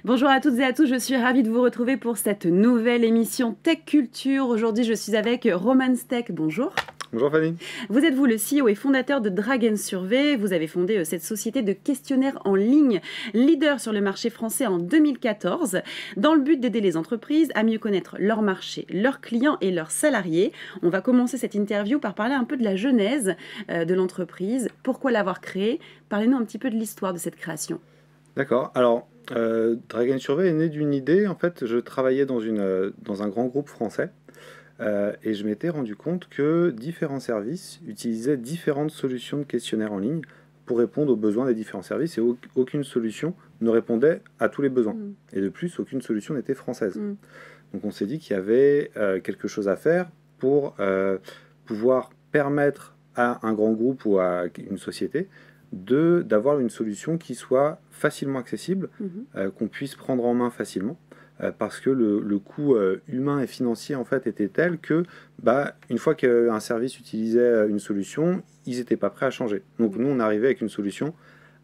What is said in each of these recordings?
Bonjour à toutes et à tous, je suis ravie de vous retrouver pour cette nouvelle émission Tech Culture. Aujourd'hui, je suis avec Roman Steck. Bonjour. Bonjour Fanny. Vous êtes vous le CEO et fondateur de Dragon Survey. Vous avez fondé cette société de questionnaires en ligne, leader sur le marché français en 2014, dans le but d'aider les entreprises à mieux connaître leur marché, leurs clients et leurs salariés. On va commencer cette interview par parler un peu de la genèse de l'entreprise. Pourquoi l'avoir créée? Parlez-nous un petit peu de l'histoire de cette création. D'accord. Alors, Dragon Survey est né d'une idée. En fait, je travaillais dans un grand groupe français et je m'étais rendu compte que différents services utilisaient différentes solutions de questionnaires en ligne pour répondre aux besoins des différents services et aucune solution ne répondait à tous les besoins. Et de plus, aucune solution n'était française. Donc on s'est dit qu'il y avait quelque chose à faire pour pouvoir permettre à un grand groupe ou à une société d'avoir une solution qui soit facilement accessible, qu'on puisse prendre en main facilement, parce que le coût humain et financier en fait était tel que une fois qu'un service utilisait une solution, ils n'étaient pas prêts à changer. Donc nous, on arrivait avec une solution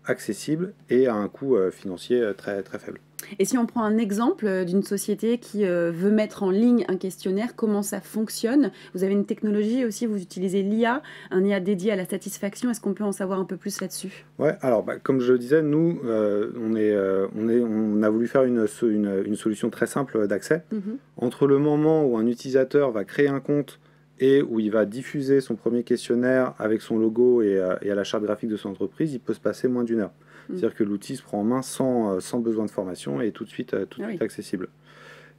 accessible et à un coût financier très, très faible. Et si on prend un exemple d'une société qui veut mettre en ligne un questionnaire, comment ça fonctionne? Vous avez une technologie aussi, vous utilisez l'IA, un IA dédié à la satisfaction. Est-ce qu'on peut en savoir un peu plus là-dessus? Ouais, alors comme je le disais, nous, on a voulu faire une solution très simple d'accès. Entre le moment où un utilisateur va créer un compte et où il va diffuser son premier questionnaire avec son logo et à la charte graphique de son entreprise, il peut se passer moins d'une heure. C'est-à-dire que l'outil se prend en main sans besoin de formation et est tout de suite accessible.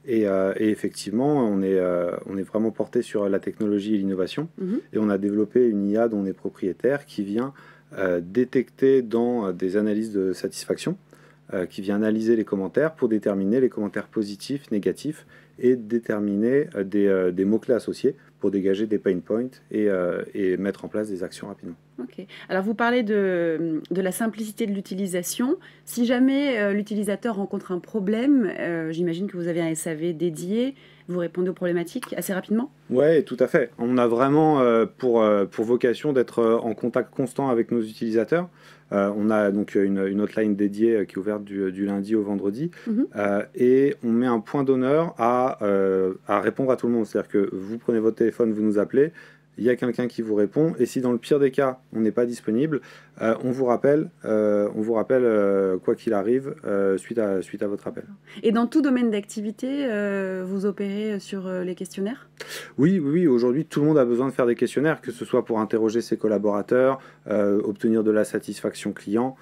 Et effectivement, on est vraiment porté sur la technologie et l'innovation. Et on a développé une IA dont on est propriétaire qui vient détecter dans des analyses de satisfaction, qui vient analyser les commentaires pour déterminer les commentaires positifs, négatifs et déterminer des mots-clés associés pour dégager des pain points et mettre en place des actions rapidement. Ok. Alors vous parlez de la simplicité de l'utilisation. Si jamais l'utilisateur rencontre un problème, j'imagine que vous avez un SAV dédié, vous répondez aux problématiques assez rapidement? Oui, tout à fait. On a vraiment pour vocation d'être en contact constant avec nos utilisateurs. On a donc une hotline dédiée qui est ouverte du lundi au vendredi et on met un point d'honneur à répondre à tout le monde. C'est-à-dire que vous prenez votre téléphone, vous nous appelez, il y a quelqu'un qui vous répond et si dans le pire des cas, on n'est pas disponible, on vous rappelle quoi qu'il arrive suite à votre appel. Et dans tout domaine d'activité, vous opérez sur les questionnaires? Oui, aujourd'hui, tout le monde a besoin de faire des questionnaires, que ce soit pour interroger ses collaborateurs, obtenir de la satisfaction client.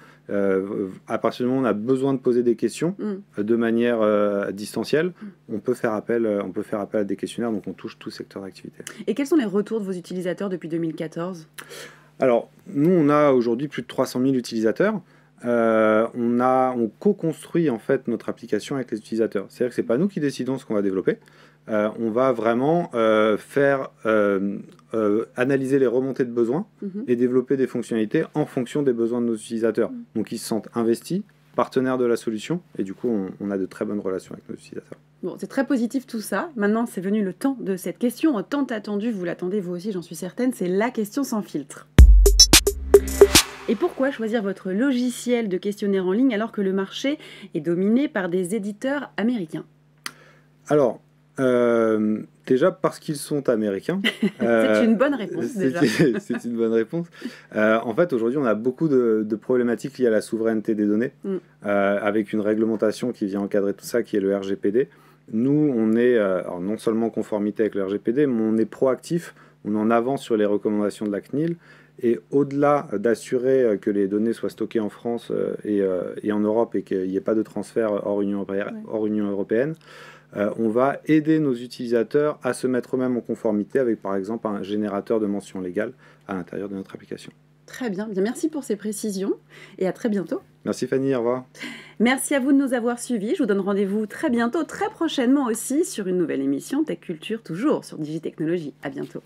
À partir du moment où on a besoin de poser des questions de manière distancielle, on peut faire appel à des questionnaires, donc on touche tout secteur d'activité. Et quels sont les retours de vos utilisateurs depuis 2014? Alors, nous, on a aujourd'hui plus de 300 000 utilisateurs. On co-construit en fait notre application avec les utilisateurs. C'est-à-dire que ce n'est pas nous qui décidons ce qu'on va développer. On va vraiment analyser les remontées de besoins et développer des fonctionnalités en fonction des besoins de nos utilisateurs. Donc ils se sentent investis, partenaires de la solution, et du coup on a de très bonnes relations avec nos utilisateurs. Bon, c'est très positif tout ça. Maintenant, c'est venu le temps de cette question tant attendue. Vous l'attendez vous aussi, j'en suis certaine. C'est la question sans filtre. Et pourquoi choisir votre logiciel de questionnaire en ligne alors que le marché est dominé par des éditeurs américains? Alors, déjà parce qu'ils sont américains. C'est une bonne réponse déjà. C'est une bonne réponse. En fait, aujourd'hui, on a beaucoup de problématiques liées à la souveraineté des données, avec une réglementation qui vient encadrer tout ça, qui est le RGPD. Nous, on est alors non seulement en conformité avec le RGPD, mais on est proactif, on est en avance sur les recommandations de la CNIL. Et au-delà d'assurer que les données soient stockées en France et en Europe et qu'il n'y ait pas de transfert hors Union européenne, on va aider nos utilisateurs à se mettre eux-mêmes en conformité avec, par exemple, un générateur de mentions légales à l'intérieur de notre application. Très bien. Bien, merci pour ces précisions et à très bientôt. Merci Fanny, au revoir. Merci à vous de nous avoir suivis. Je vous donne rendez-vous très bientôt, très prochainement aussi, sur une nouvelle émission Tech Culture, toujours sur Digitechnologie. À bientôt.